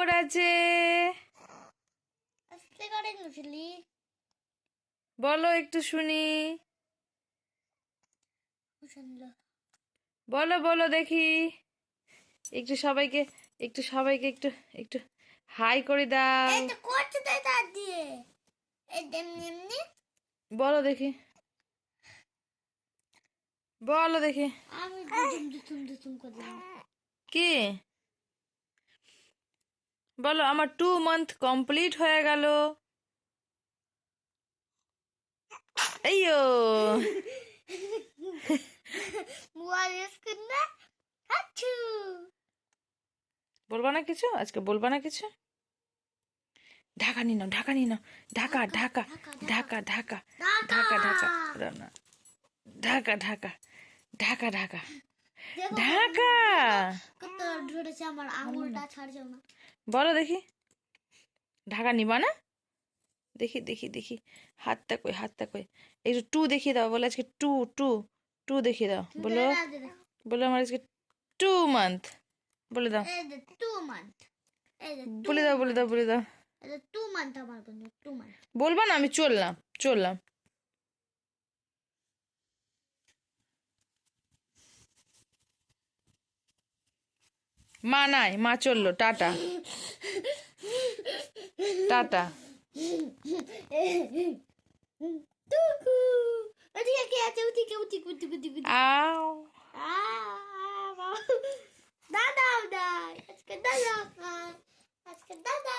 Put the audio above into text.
খবর আছে? বলো একটু শুনি। বলো বলো দেখি। একটু সবাইকে একটু একটু হাই করে দাও। বলো দেখি, বলো দেখি। কি বলো? আমার 2 মান্থ কমপ্লিট হয়ে গেল। এইয়ো বলবা না কিছু আজকে? বলবা না কিছু? ঢাকা নিয়ে নাও, ঢাকা নিয়ে নাও। ঢাকা ঢাকা ঢাকা ঢাকা ঢাকা ঢাকা না, ঢাকা ঢাকা ঢাকা ঢাকা ঢাকা। বলো দেখি, ঢাকা নিবা না? দেখি দেখি দেখি, হাতটা কই, হাতটা কই। একটু টু দেখিয়ে দাও। বলে আজকে টু টু টু দেখিয়ে দাও। বলো বলো আমার আজকে 2 মান্থ। বলে দাও, বলে দাও, বলে দাও, বলে দাও। বলবা না? আমি চললাম চললাম। মা নাই, মা চললো। Tata tata. আও দাদা দাদা আজকে দাদা আজকে দাদা